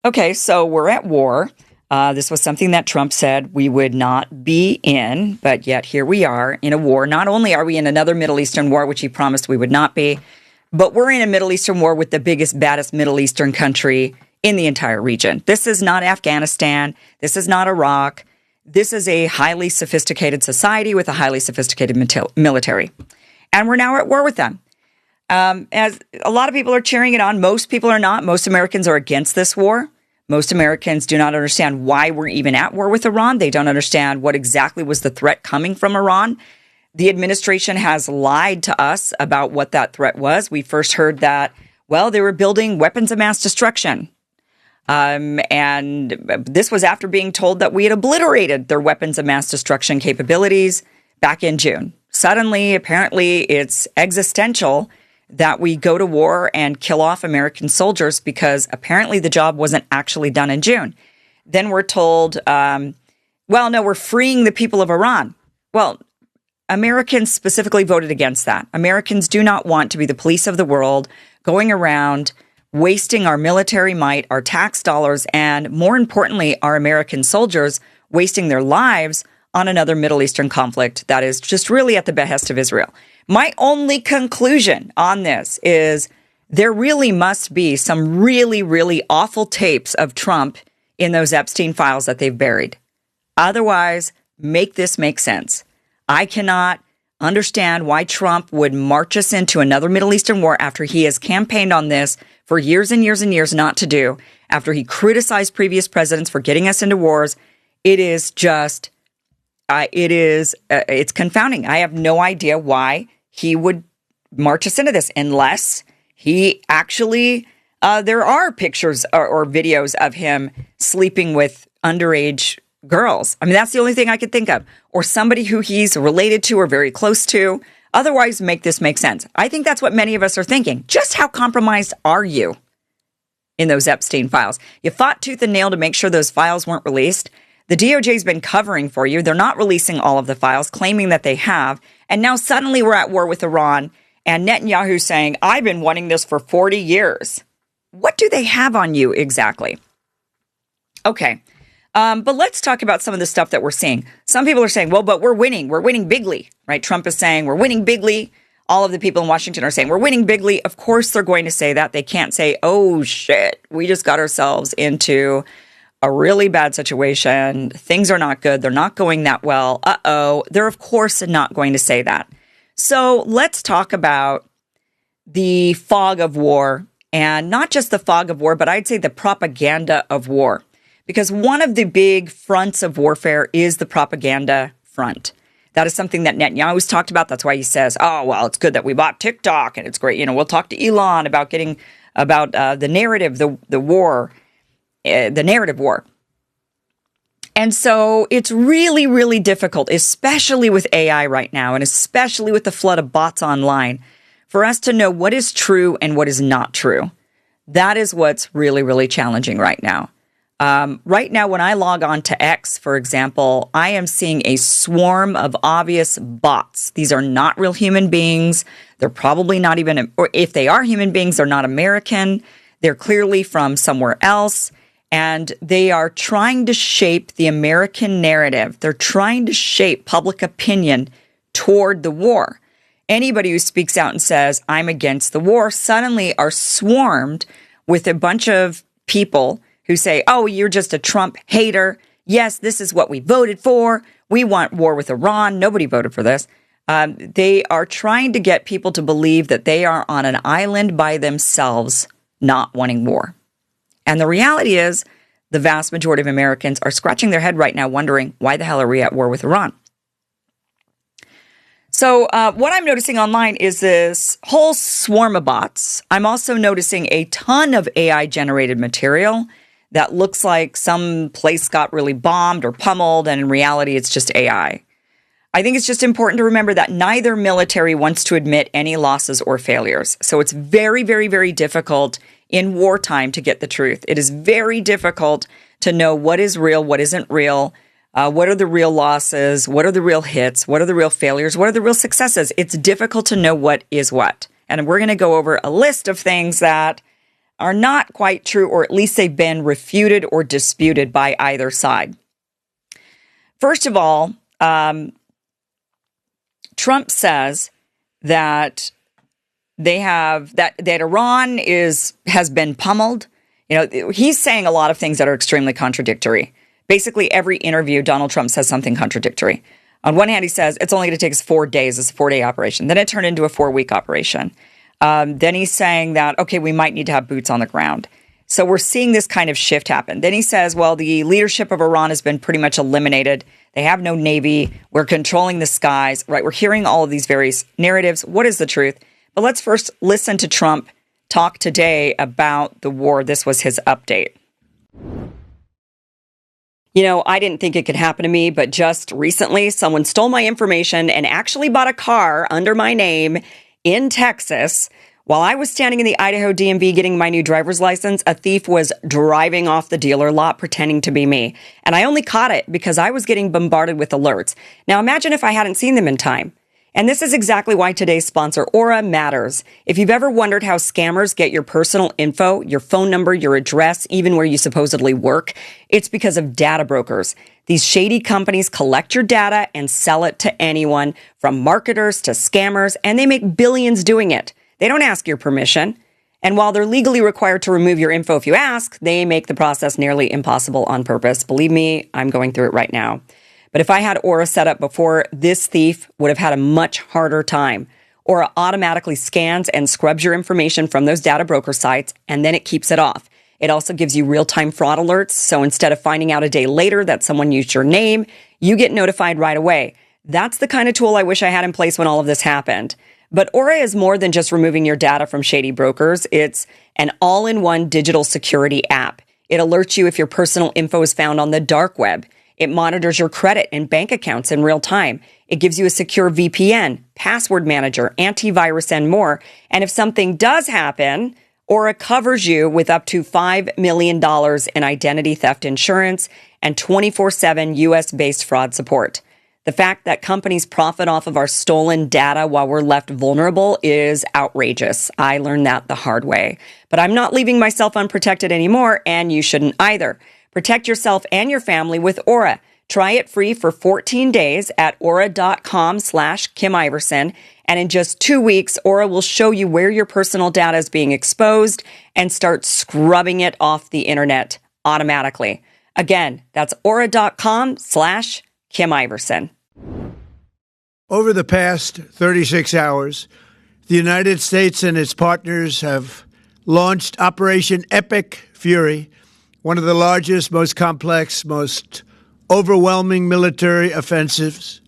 Okay, so we're at war. This was something that Trump said we would not be in, but yet here we are in a war. Not only are we in another Middle Eastern war, which he promised we would not be, but we're in a Middle Eastern war with the biggest, baddest Middle Eastern country in the entire region. This is not Afghanistan. This is not Iraq. This is a highly sophisticated society with a highly sophisticated military. And we're now at war with them. As a lot of people are cheering it on, most people are not. Most Americans are against this war. Most Americans do not understand why we're even at war with Iran. They don't understand what exactly was the threat coming from Iran. The administration has lied to us about what that threat was. We first heard that, well, they were building weapons of mass destruction. And this was after being told that we had obliterated their weapons of mass destruction capabilities back in June. Suddenly, apparently, it's existential that we go to war and kill off American soldiers because apparently the job wasn't actually done in June. Then we're told, well, no, we're freeing the people of Iran. Well, Americans specifically voted against that. Americans do not want to be the police of the world, going around wasting our military might, our tax dollars, and more importantly, our American soldiers wasting their lives on another Middle Eastern conflict that is just really at the behest of Israel. My only conclusion on this is there really must be some really, really awful tapes of Trump in those Epstein files that they've buried. Otherwise, make this make sense. I cannot understand why Trump would march us into another Middle Eastern war after he has campaigned on this for years and years and years not to do, after he criticized previous presidents for getting us into wars. It is just, it's confounding. I have no idea why he would march us into this unless he actually, there are pictures or videos of him sleeping with underage girls. I mean, that's the only thing I could think of. Or somebody who he's related to or very close to. Otherwise, make this make sense. I think that's what many of us are thinking. Just how compromised are you in those Epstein files? You fought tooth and nail to make sure those files weren't released. The DOJ's been covering for you. They're not releasing all of the files, claiming that they have. And now suddenly we're at war with Iran. And Netanyahu's saying, I've been wanting this for 40 years. What do they have on you exactly? Okay. But let's talk about some of the stuff that we're seeing. Some people are saying, well, but we're winning. We're winning bigly, right? Trump is saying we're winning bigly. All of the people in Washington are saying we're winning bigly. Of course, they're going to say that. They can't say, oh, shit, we just got ourselves into a really bad situation. Things are not good. They're not going that well. Uh-oh. They're, of course, not going to say that. So let's talk about the fog of war, and not just the fog of war, but I'd say the propaganda of war. Because one of the big fronts of warfare is the propaganda front. That is something that Netanyahu's talked about. That's why he says, oh, well, it's good that we bought TikTok and it's great. You know, we'll talk to Elon about getting about the narrative, the war, the narrative war. And so it's really, really difficult, especially with AI right now, and especially with the flood of bots online, for us to know what is true and what is not true. That is what's really, really challenging right now. Right now, when I log on to X, for example, I am seeing a swarm of obvious bots. These are not real human beings. They're probably not even, or if they are human beings, they're not American. They're clearly from somewhere else. And they are trying to shape the American narrative. They're trying to shape public opinion toward the war. Anybody who speaks out and says, I'm against the war, suddenly are swarmed with a bunch of people who say, oh, you're just a Trump hater. Yes, this is what we voted for. We want war with Iran. Nobody voted for this. They are trying to get people to believe that they are on an island by themselves, not wanting war. And the reality is the vast majority of Americans are scratching their head right now wondering, why the hell are we at war with Iran? So what I'm noticing online is this whole swarm of bots. I'm also noticing a ton of AI-generated material that looks like some place got really bombed or pummeled, and in reality, it's just AI. I think it's just important to remember that neither military wants to admit any losses or failures. So it's very, very, very difficult in wartime to get the truth. It is very difficult to know what is real, what isn't real, what are the real losses, what are the real hits, what are the real failures, what are the real successes. It's difficult to know what is what. And we're going to go over a list of things that are not quite true, or at least they've been refuted or disputed by either side. First of all, Trump says that that Iran has been pummeled. He's saying a lot of things that are extremely contradictory. Basically, every interview, Donald Trump says something contradictory. On one hand, he says it's only going to take us 4 days. It's a 4-day operation. Then it turned into a 4-week operation. Then he's saying that, okay, we might need to have boots on the ground. So we're seeing this kind of shift happen. Then he says, well, the leadership of Iran has been pretty much eliminated. They have no navy. We're controlling the skies, right? We're hearing all of these various narratives. What is the truth? But let's first listen to Trump talk today about the war. This was his update. I didn't think it could happen to me, but just recently someone stole my information and actually bought a car under my name in Texas. While I was standing in the Idaho DMV getting my new driver's license, a thief was driving off the dealer lot pretending to be me. And I only caught it because I was getting bombarded with alerts. Now imagine if I hadn't seen them in time. And this is exactly why today's sponsor, Aura, matters. If you've ever wondered how scammers get your personal info, your phone number, your address, even where you supposedly work, it's because of data brokers. These shady companies collect your data and sell it to anyone, from marketers to scammers, and they make billions doing it. They don't ask your permission. And while they're legally required to remove your info if you ask, they make the process nearly impossible on purpose. Believe me, I'm going through it right now. But if I had Aura set up before, this thief would have had a much harder time. Aura automatically scans and scrubs your information from those data broker sites, and then it keeps it off. It also gives you real-time fraud alerts, so instead of finding out a day later that someone used your name, you get notified right away. That's the kind of tool I wish I had in place when all of this happened. But Aura is more than just removing your data from shady brokers. It's an all-in-one digital security app. It alerts you if your personal info is found on the dark web. It monitors your credit and bank accounts in real time. It gives you a secure VPN, password manager, antivirus, and more. And if something does happen, Aura covers you with up to $5 million in identity theft insurance and 24/7 US-based fraud support. The fact that companies profit off of our stolen data while we're left vulnerable is outrageous. I learned that the hard way. But I'm not leaving myself unprotected anymore, and you shouldn't either. Protect yourself and your family with Aura. Try it free for 14 days at aura.com/Kim Iverson. And in just 2 weeks, Aura will show you where your personal data is being exposed and start scrubbing it off the internet automatically. Again, that's aura.com/Kim Iverson. Over the past 36 hours, the United States and its partners have launched Operation Epic Fury, one of the largest, most complex, most overwhelming military offensives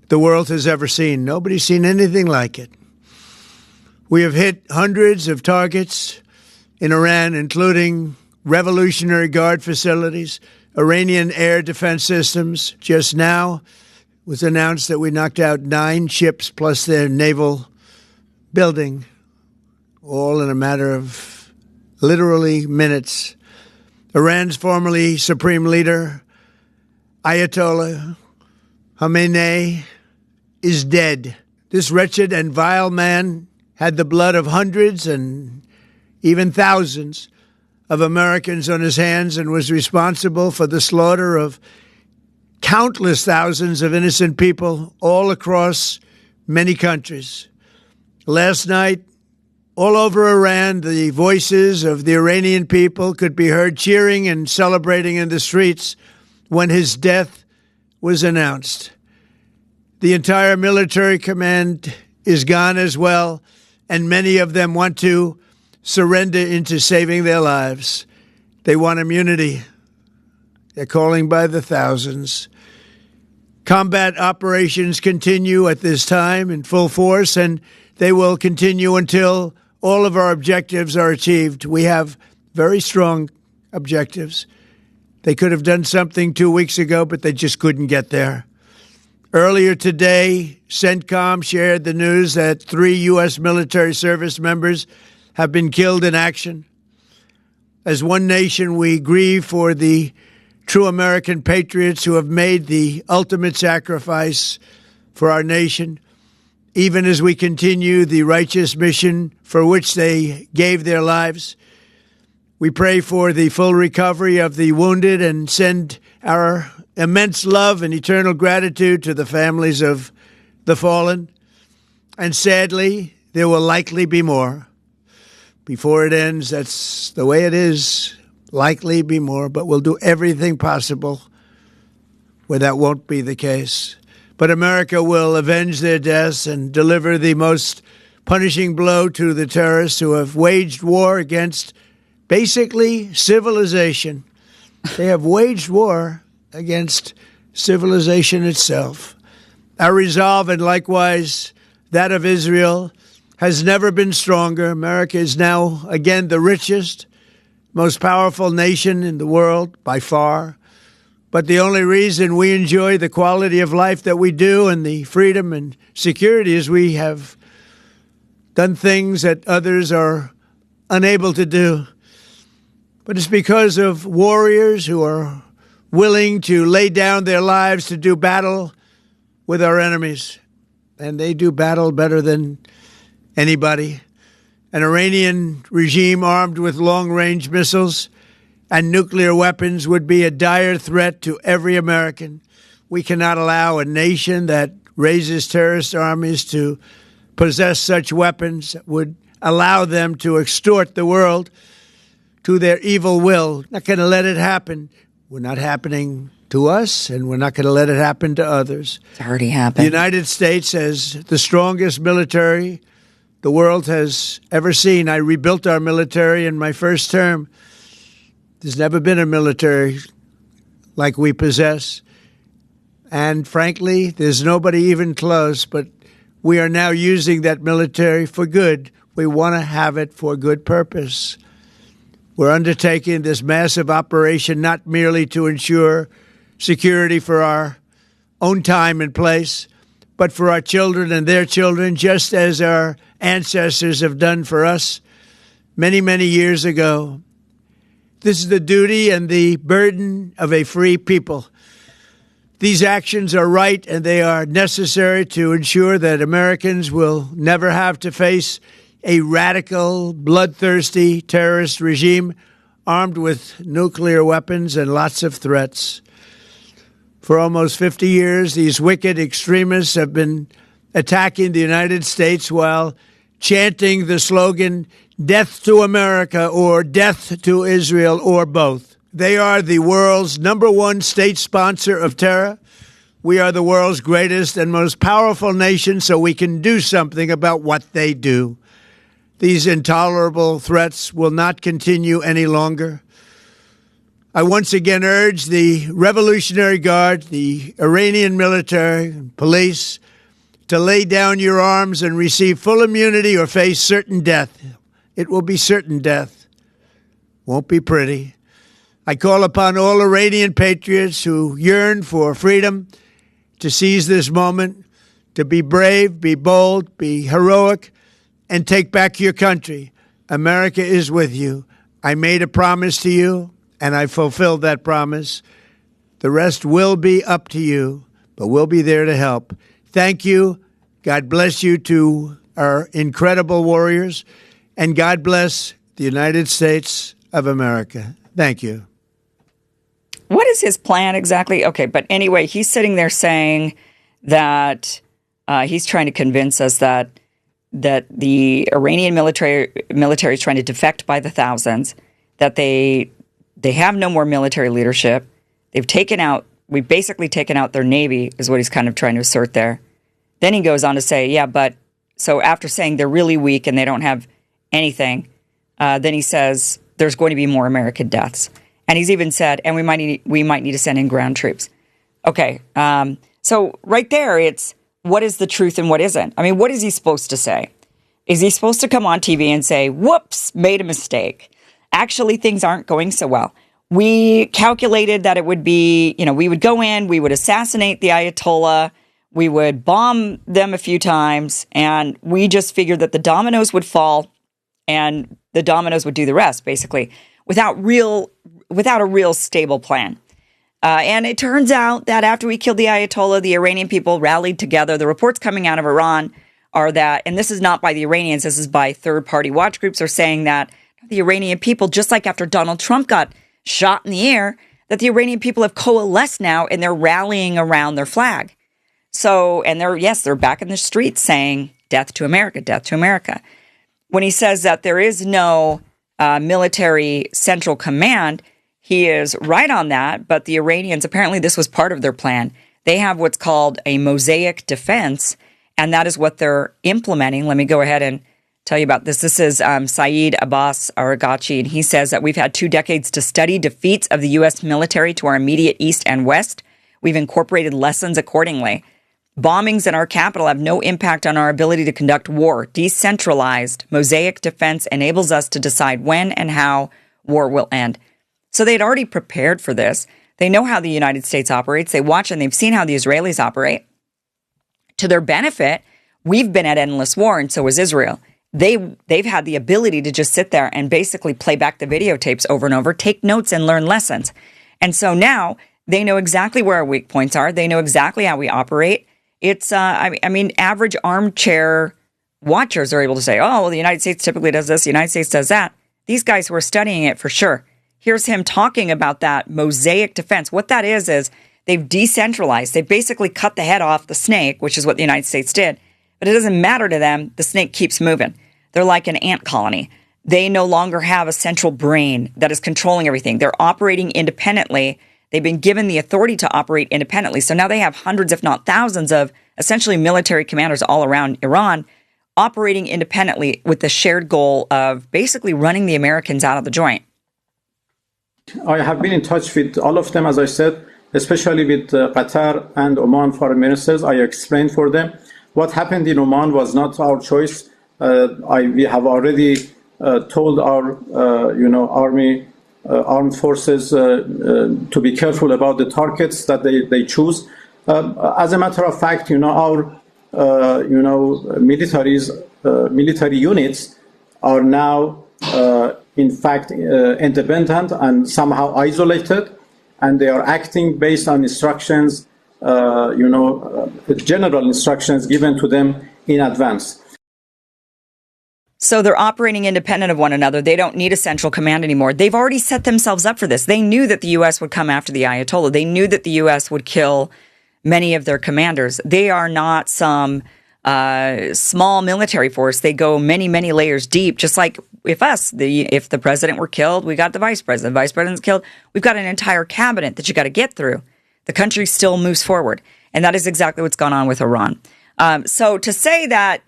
the world has ever seen. Nobody's seen anything like it. We have hit hundreds of targets in Iran, including Revolutionary Guard facilities, Iranian air defense systems. Just now it was announced that we knocked out 9 ships plus their naval building, all in a matter of literally minutes. Iran's formerly supreme leader, Ayatollah Khamenei, is dead. This wretched and vile man had the blood of hundreds and even thousands of Americans on his hands and was responsible for the slaughter of countless thousands of innocent people all across many countries. Last night, all over Iran, the voices of the Iranian people could be heard cheering and celebrating in the streets when his death was announced. The entire military command is gone as well, and many of them want to surrender into saving their lives. They want immunity. They're calling by the thousands. Combat operations continue at this time in full force, and they will continue until all of our objectives are achieved. We have very strong objectives. They could have done something 2 weeks ago, but they just couldn't get there. Earlier today, CENTCOM shared the news that 3 U.S. military service members have been killed in action. As one nation, we grieve for the true American patriots who have made the ultimate sacrifice for our nation, even as we continue the righteous mission for which they gave their lives. We pray for the full recovery of the wounded and send our immense love and eternal gratitude to the families of the fallen. And sadly, there will likely be more. Before it ends, that's the way it is. Likely be more, but we'll do everything possible where that won't be the case. But America will avenge their deaths and deliver the most punishing blow to the terrorists who have waged war against basically civilization. They have waged war against civilization itself. Our resolve, and likewise that of Israel, has never been stronger. America is now, again, the richest, most powerful nation in the world by far. But the only reason we enjoy the quality of life that we do and the freedom and security is we have done things that others are unable to do. But it's because of warriors who are willing to lay down their lives to do battle with our enemies. And they do battle better than anybody. An Iranian regime armed with long-range missiles and nuclear weapons would be a dire threat to every American. We cannot allow a nation that raises terrorist armies to possess such weapons that would allow them to extort the world to their evil will. Not going to let it happen. We're not happening to us, and we're not going to let it happen to others. It's already happened. The United States has the strongest military the world has ever seen. I rebuilt our military in my first term. There's never been a military like we possess. And frankly, there's nobody even close, but we are now using that military for good. We want to have it for good purpose. We're undertaking this massive operation not merely to ensure security for our own time and place, but for our children and their children, just as our ancestors have done for us many, many years ago. This is the duty and the burden of a free people. These actions are right and they are necessary to ensure that Americans will never have to face a radical, bloodthirsty terrorist regime armed with nuclear weapons and lots of threats. For almost 50 years, these wicked extremists have been attacking the United States while chanting the slogan, "Death to America" or "Death to Israel" or both. They are the world's #1 state sponsor of terror. We are the world's greatest and most powerful nation, so we can do something about what they do. These intolerable threats will not continue any longer. I once again urge the Revolutionary Guard, the Iranian military and police, to lay down your arms and receive full immunity or face certain death. It will be certain death. Won't be pretty. I call upon all Iranian patriots who yearn for freedom to seize this moment, to be brave, be bold, be heroic, and take back your country. America is with you. I made a promise to you, and I fulfilled that promise. The rest will be up to you, but we'll be there to help. Thank you. God bless you to our incredible warriors, and God bless the United States of America. Thank you. What is his plan exactly? Okay, but anyway, he's sitting there saying that he's trying to convince us that the Iranian military is trying to defect by the thousands, that they have no more military leadership. We've basically taken out their navy, is what he's kind of trying to assert there. Then he goes on to say, yeah, but so after saying they're really weak and they don't have anything, then he says there's going to be more American deaths. And he's even said, and we might need to send in ground troops. Okay, so right there, it's what is the truth and what isn't. I mean, what is he supposed to say? Is he supposed to come on TV and say, whoops, made a mistake? Actually, things aren't going so well. We calculated that it would be, we would go in, we would assassinate the Ayatollah, we would bomb them a few times, and we just figured that the dominoes would fall and the dominoes would do the rest, basically, without a real stable plan. And it turns out that after we killed the Ayatollah, the Iranian people rallied together. The reports coming out of Iran are that, and this is not by the Iranians, this is by third-party watch groups, are saying that the Iranian people, just like after Donald Trump got shot in the air, that the Iranian people have coalesced now and they're rallying around their flag. So, and they're back in the streets saying, death to America, death to America. When he says that there is no military central command, he is right on that. But the Iranians, apparently this was part of their plan. They have what's called a mosaic defense, and that is what they're implementing. Let me go ahead and tell you about this. This is Saeed Abbas Aragachi, and he says that we've had 2 decades to study defeats of the U.S. military to our immediate east and west. We've incorporated lessons accordingly. Bombings in our capital have no impact on our ability to conduct war. Decentralized mosaic defense enables us to decide when and how war will end. So they'd already prepared for this. They know how the United States operates. They watch and they've seen how the Israelis operate. To their benefit, we've been at endless war, and so has Israel. They've had the ability to just sit there and basically play back the videotapes over and over, take notes and learn lessons. And so now they know exactly where our weak points are. They know exactly how we operate. It's, average armchair watchers are able to say, oh, well, the United States typically does this, the United States does that. These guys who are studying it for sure. Here's him talking about that mosaic defense. What that is they've decentralized. They've basically cut the head off the snake, which is what the United States did. But it doesn't matter to them. The snake keeps moving. They're like an ant colony. They no longer have a central brain that is controlling everything. They're operating independently. They've been given the authority to operate independently. So now they have hundreds, if not thousands, of essentially military commanders all around Iran operating independently with the shared goal of basically running the Americans out of the joint. I have been in touch with all of them, as I said, especially with Qatar and Oman foreign ministers. I explained for them what happened in Oman was not our choice. We have already told our, army, armed forces to be careful about the targets that they choose. As a matter of fact, our, military units are now, in fact, independent and somehow isolated, and they are acting based on instructions, general instructions given to them in advance. So they're operating independent of one another. They don't need a central command anymore. They've already set themselves up for this. They knew that the U.S. would come after the Ayatollah. They knew that the U.S. would kill many of their commanders. They are not some small military force. They go many, many layers deep, just like if the president were killed, we got the vice president. The vice president's killed, we've got an entire cabinet that you got to get through. The country still moves forward. And that is exactly what's gone on with Iran. So to say that,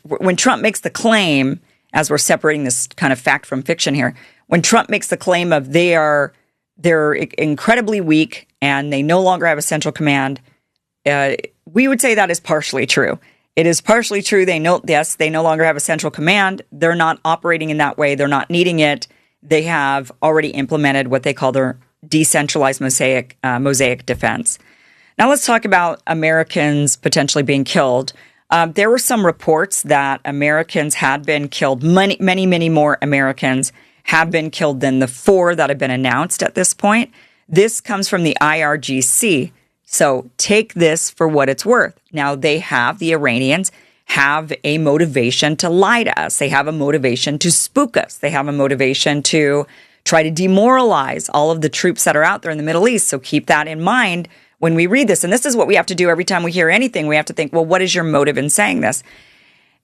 when Trump makes the claim, as we're separating this kind of fact from fiction here, when Trump makes the claim of they're incredibly weak and they no longer have a central command, we would say that is partially true. It is partially true. They no longer have a central command. They're not operating in that way. They're not needing it. They have already implemented what they call their decentralized mosaic defense. Now let's talk about Americans potentially being killed. There were some reports that Americans had been killed. Many, many, many more Americans have been killed than the 4 that have been announced at this point. This comes from the IRGC. So take this for what it's worth. Now the Iranians have a motivation to lie to us. They have a motivation to spook us. They have a motivation to try to demoralize all of the troops that are out there in the Middle East. So keep that in mind when we read this. And this is what we have to do every time we hear anything. We have to think, well, what is your motive in saying this?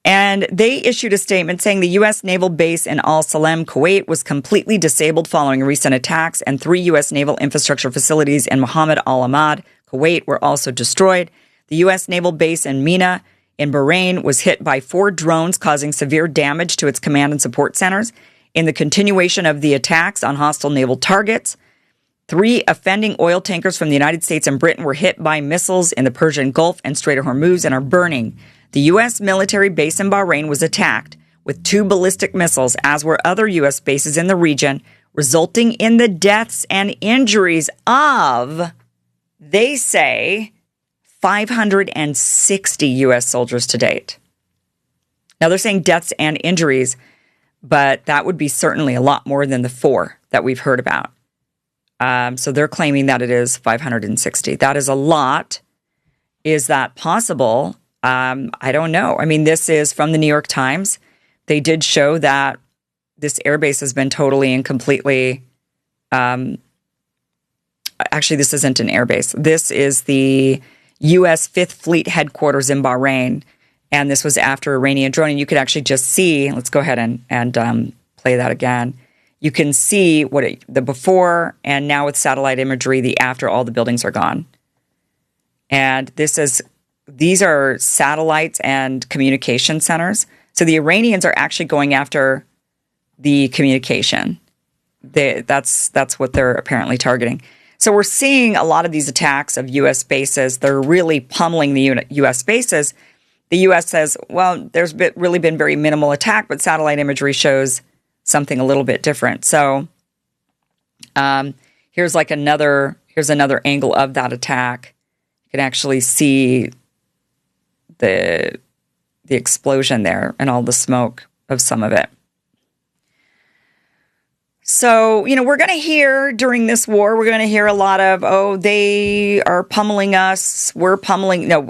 And they issued a statement saying the U.S. naval base in Al Salem, Kuwait, was completely disabled following recent attacks, and 3 U.S. naval infrastructure facilities in Mohammed Al Ahmad, Kuwait, were also destroyed. The U.S. naval base in Mina in Bahrain was hit by 4 drones, causing severe damage to its command and support centers. In the continuation of the attacks on hostile naval targets, 3 offending oil tankers from the United States and Britain were hit by missiles in the Persian Gulf and Strait of Hormuz and are burning. The U.S. military base in Bahrain was attacked with 2 ballistic missiles, as were other U.S. bases in the region, resulting in the deaths and injuries of, they say, 560 U.S. soldiers to date. Now, they're saying deaths and injuries, but that would be certainly a lot more than the 4 that we've heard about. So they're claiming that it is 560. That is a lot. Is that possible? I don't know. I mean, this is from the New York Times. They did show that this airbase has been totally and completely. Actually, this isn't an airbase. This is the U.S. Fifth Fleet headquarters in Bahrain, and this was after Iranian drone. And you could actually just see. Let's go ahead and play that again. You can see the before and now with satellite imagery, the after. All the buildings are gone, and these are satellites and communication centers. So the Iranians are actually going after the communication. That's what they're apparently targeting. So we're seeing a lot of these attacks of U.S. bases. They're really pummeling the U.S. bases. The U.S. says, well, there's really been very minimal attack, but satellite imagery shows something a little bit different. So here's another angle of that attack. You can actually see the explosion there and all the smoke of some of it. So, we're going to hear during this war, we're going to hear a lot of, they are pummeling us. We're pummeling them.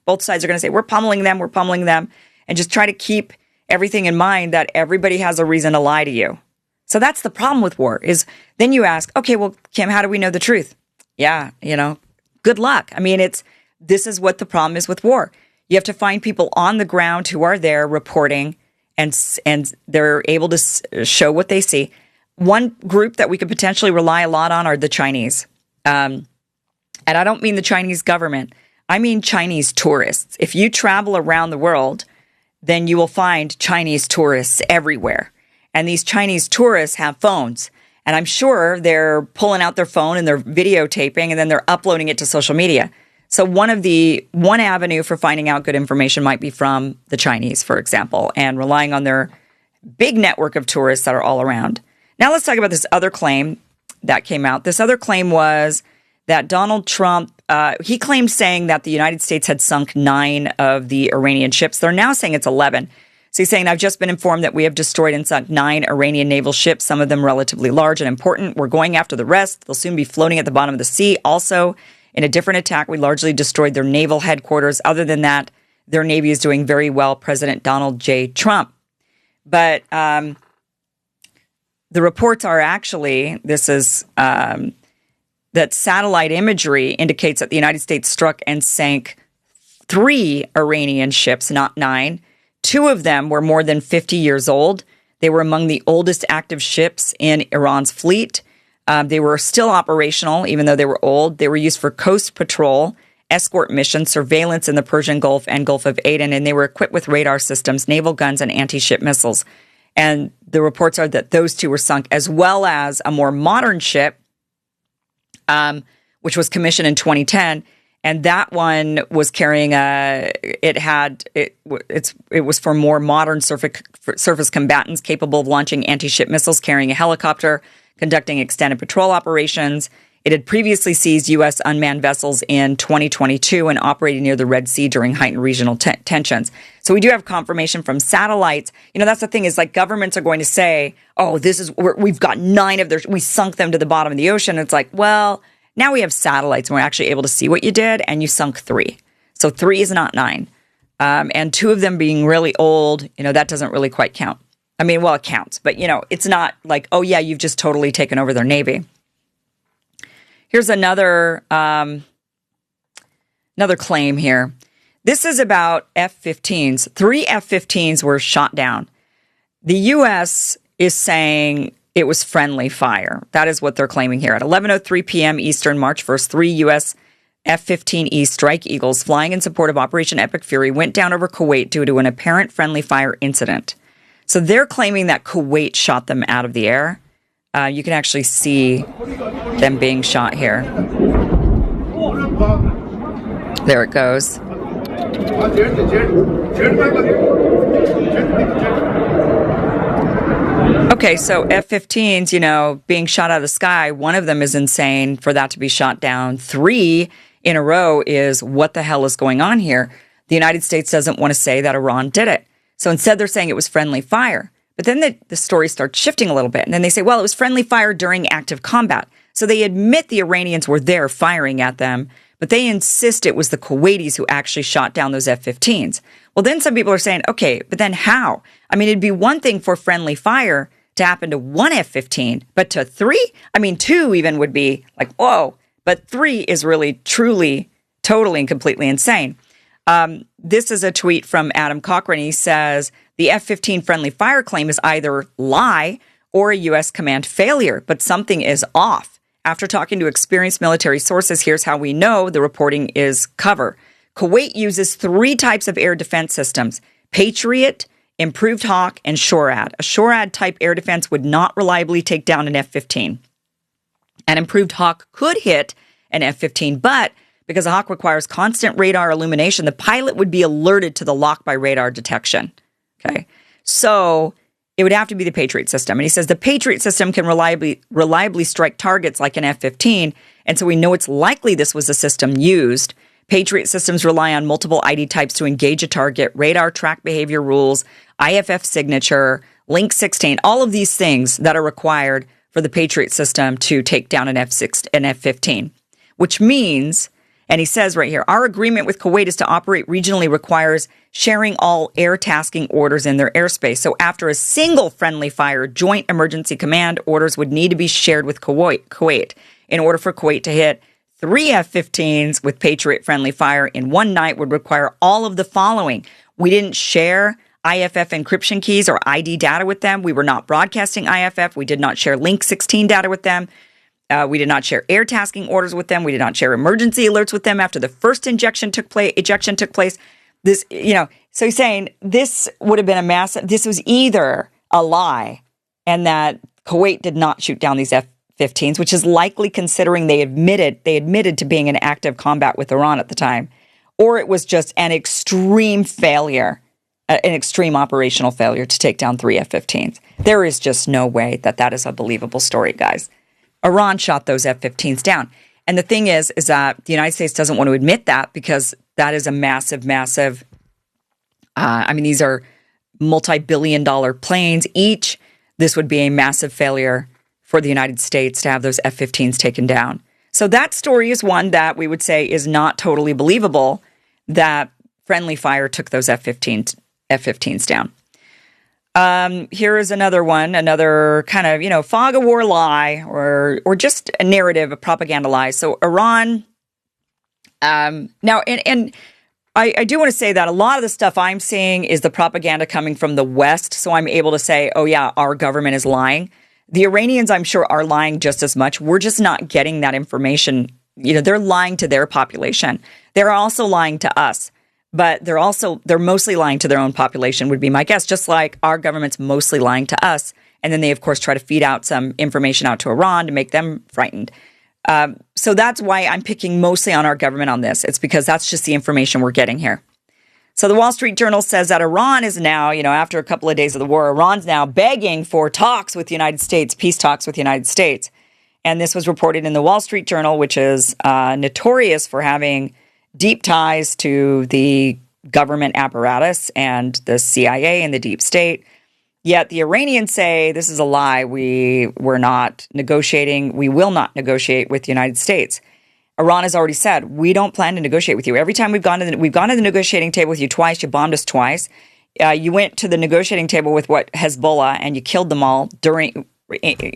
Both sides are going to say, we're pummeling them. And just try to keep everything in mind that everybody has a reason to lie to you. So that's the problem with war is then you ask, okay, well, Kim, how do we know the truth? Yeah, good luck. I mean, this is what the problem is with war. You have to find people on the ground who are there reporting and they're able to show what they see. One group that we could potentially rely a lot on are the Chinese. And I don't mean the Chinese government. I mean Chinese tourists. If you travel around the world, then you will find Chinese tourists everywhere. And these Chinese tourists have phones. And I'm sure they're pulling out their phone and they're videotaping and then they're uploading it to social media. So one avenue for finding out good information might be from the Chinese, for example, and relying on their big network of tourists that are all around. Now let's talk about this other claim that came out. This other claim was that Donald Trump, he claimed saying that the United States had sunk 9 of the Iranian ships. They're now saying it's 11. So he's saying, I've just been informed that we have destroyed and sunk 9 Iranian naval ships, some of them relatively large and important. We're going after the rest. They'll soon be floating at the bottom of the sea. Also, in a different attack, we largely destroyed their naval headquarters. Other than that, their Navy is doing very well, President Donald J. Trump. But the reports are actually, that satellite imagery indicates that the United States struck and sank 3 Iranian ships, not 9. 2 of them were more than 50 years old. They were among the oldest active ships in Iran's fleet. They were still operational, even though they were old. They were used for coast patrol, escort missions, surveillance in the Persian Gulf and Gulf of Aden, and they were equipped with radar systems, naval guns, and anti-ship missiles. And the reports are that those 2 were sunk, as well as a more modern ship, which was commissioned in 2010. And that one was carrying it was for more modern surface combatants capable of launching anti-ship missiles, carrying a helicopter, conducting extended patrol operations. It had previously seized U.S. unmanned vessels in 2022 and operated near the Red Sea during heightened regional tensions. So we do have confirmation from satellites. That's the thing is governments are going to say, we've got 9 of we sunk them to the bottom of the ocean. It's like, well, now we have satellites and we're actually able to see what you did and you sunk 3. So 3 is not 9. And 2 of them being really old, that doesn't really quite count. I mean, well, it counts, but, it's not like, oh, yeah, you've just totally taken over their Navy. Here's another claim here. This is about F-15s. 3 F-15s were shot down. The U.S. is saying it was friendly fire. That is what they're claiming here. At 11:03 p.m. Eastern, March 1st, 3 U.S. F-15E Strike Eagles flying in support of Operation Epic Fury went down over Kuwait due to an apparent friendly fire incident. So they're claiming that Kuwait shot them out of the air. You can actually see them being shot here. There it goes. Okay, so F-15s, being shot out of the sky, one of them is insane for that to be shot down. 3 in a row is what the hell is going on here? The United States doesn't want to say that Iran did it. So instead, they're saying it was friendly fire. But then the story starts shifting a little bit. And then they say, well, it was friendly fire during active combat. So they admit the Iranians were there firing at them, but they insist it was the Kuwaitis who actually shot down those F-15s. Well, then some people are saying, okay, but then how? I mean, it'd be one thing for friendly fire to happen to one F-15, but to three? I mean, two even would be like, whoa. But three is really, truly, totally and completely insane. This is a tweet from Adam Cochran. He says, the F-15 friendly fire claim is either lie or a U.S. command failure, but something is off. After talking to experienced military sources, here's how we know the reporting is cover. Kuwait uses 3 types of air defense systems: Patriot, Improved Hawk, and SHORAD. A SHORAD-type air defense would not reliably take down an F-15. An Improved Hawk could hit an F-15, but because a Hawk requires constant radar illumination, the pilot would be alerted to the lock by radar detection. Okay, so it would have to be the Patriot system. And he says the Patriot system can reliably strike targets like an F-15, and so we know it's likely this was a system used. Patriot systems rely on multiple ID types to engage a target, radar track behavior rules, IFF signature, Link 16, all of these things that are required for the Patriot system to take down an F-15, which means, and he says right here, our agreement with Kuwait is to operate regionally requires sharing all air tasking orders in their airspace. So after a single friendly fire, joint emergency command orders would need to be shared with Kuwait in order for Kuwait to hit 3 F-15s with Patriot friendly fire in one night would require all of the following. We didn't share IFF encryption keys or ID data with them. We were not broadcasting IFF. We did not share Link 16 data with them. We did not share air tasking orders with them. We did not share emergency alerts with them after the first ejection took place. This, so he's saying this would have been this was either a lie and that Kuwait did not shoot down these F-15s, which is likely considering they admitted to being in active combat with Iran at the time, or it was just an extreme failure, an extreme operational failure to take down 3 F-15s. There is just no way that is a believable story, guys. Iran shot those F-15s down. And the thing is that the United States doesn't want to admit that because that is a massive, these are multi-billion-dollar planes each. This would be a massive failure for the United States to have those F-15s taken down. So that story is one that we would say is not totally believable that friendly fire took those F-15s down. Here is another one, another kind of, fog of war lie or just a narrative, a propaganda lie. So Iran, now, and I do want to say that a lot of the stuff I'm seeing is the propaganda coming from the West. So I'm able to say, oh yeah, our government is lying. The Iranians, I'm sure, are lying just as much. We're just not getting that information. They're lying to their population. They're also lying to us. But they're mostly lying to their own population, would be my guess, just like our government's mostly lying to us. And then they, of course, try to feed out some information out to Iran to make them frightened. So that's why I'm picking mostly on our government on this. It's because that's just the information we're getting here. So the Wall Street Journal says that Iran is now, after a couple of days of the war, Iran's now begging for talks with the United States, peace talks with the United States. And this was reported in the Wall Street Journal, which is notorious for having deep ties to the government apparatus and the CIA and the deep state. Yet the Iranians say this is a lie. We're not negotiating. We will not negotiate with the United States. Iran has already said, we don't plan to negotiate with you. Every time we've gone to the negotiating table with you twice, you bombed us twice. You went to the negotiating table with Hezbollah and you killed them all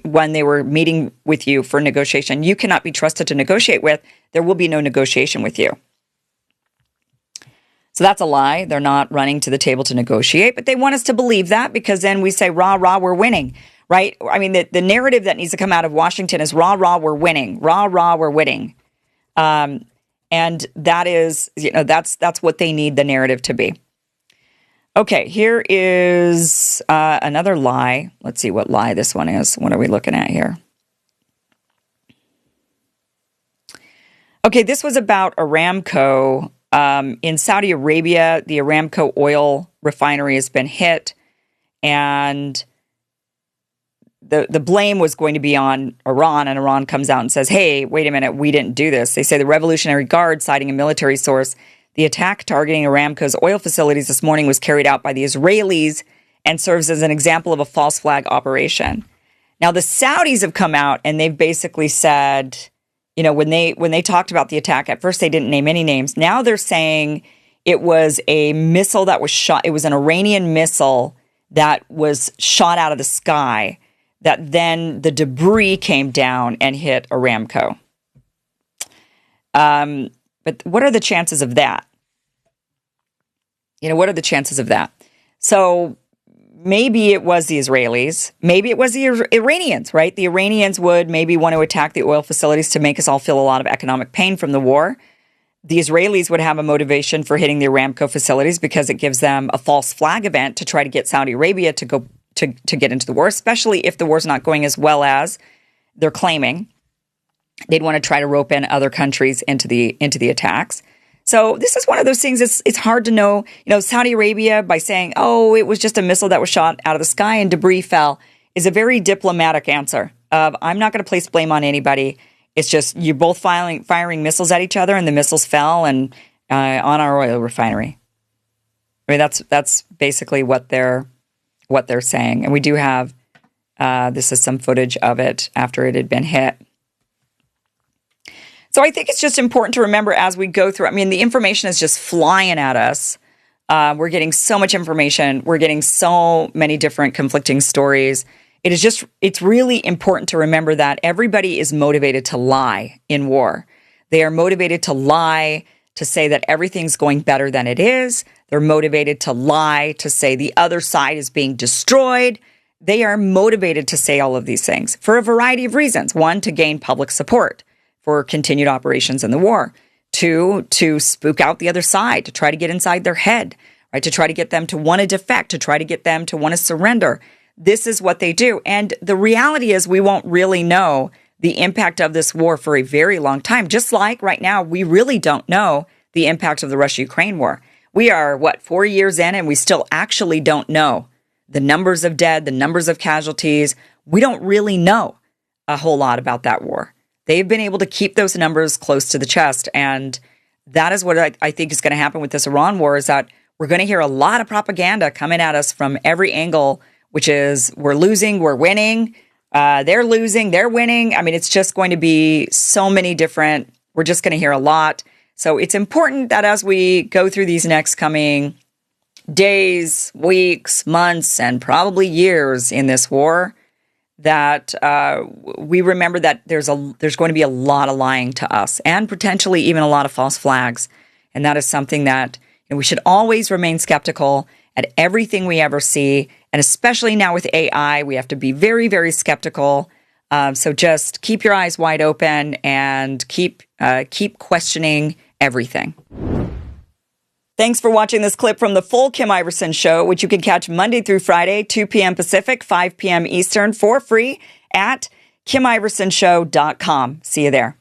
when they were meeting with you for negotiation. You cannot be trusted to negotiate with. There will be no negotiation with you. So that's a lie. They're not running to the table to negotiate, but they want us to believe that because then we say, rah, rah, we're winning, right? I mean, the narrative that needs to come out of Washington is rah, rah, we're winning, rah, rah, we're winning. And that is, that's what they need the narrative to be. Okay, here is another lie. Let's see what lie this one is. What are we looking at here? Okay, this was about Aramco. In Saudi Arabia, the Aramco oil refinery has been hit, and the blame was going to be on Iran, and Iran comes out and says, hey, wait a minute, we didn't do this. They say the Revolutionary Guard, citing a military source, the attack targeting Aramco's oil facilities this morning was carried out by the Israelis and serves as an example of a false flag operation. Now, the Saudis have come out, and they've basically said, when they talked about the attack, at first they didn't name any names. Now they're saying It was a missile that was shot. It was an Iranian missile that was shot out of the sky that then the debris came down and hit Aramco. But what are the chances of that? What are the chances of that? So maybe it was the Israelis. Maybe it was the Iranians, right? The Iranians would maybe want to attack the oil facilities to make us all feel a lot of economic pain from the war. The Israelis would have a motivation for hitting the Aramco facilities because it gives them a false flag event to try to get Saudi Arabia to go to get into the war, especially if the war's not going as well as they're claiming. They'd want to try to rope in other countries into the attacks. So this is one of those things. It's hard to know. Saudi Arabia, by saying, "Oh, it was just a missile that was shot out of the sky and debris fell," is a very diplomatic answer. I'm not going to place blame on anybody. It's just you're both firing missiles at each other, and the missiles fell and on our oil refinery. I mean, that's basically what they're saying. And we do have this is some footage of it after it had been hit. So I think it's just important to remember as we go through. I mean, the information is just flying at us. We're getting so much information. We're getting so many different conflicting stories. It's really important to remember that everybody is motivated to lie in war. They are motivated to lie, to say that everything's going better than it is. They're motivated to lie, to say the other side is being destroyed. They are motivated to say all of these things for a variety of reasons. One, to gain public support for continued operations in the war. Two, to spook out the other side, to try to get inside their head, right? To try to get them to want to defect, to try to get them to want to surrender. This is what they do. And the reality is we won't really know the impact of this war for a very long time. Just like right now, we really don't know the impact of the Russia-Ukraine war. We are, 4 years in, and we still actually don't know the numbers of dead, the numbers of casualties. We don't really know a whole lot about that war. They've been able to keep those numbers close to the chest. And that is what I think is going to happen with this Iran war, is that we're going to hear a lot of propaganda coming at us from every angle, which is we're losing, we're winning, they're losing, they're winning. I mean, it's just going to be so many different, we're just going to hear a lot. So it's important that as we go through these next coming days, weeks, months, and probably years in this war, that we remember that there's going to be a lot of lying to us and potentially even a lot of false flags. And that is something that we should always remain skeptical at everything we ever see. And especially now with AI, we have to be very, very skeptical. So just keep your eyes wide open and keep questioning everything. Thanks for watching this clip from the full Kim Iversen Show, which you can catch Monday through Friday, 2 p.m. Pacific, 5 p.m. Eastern, for free at KimIversonShow.com. See you there.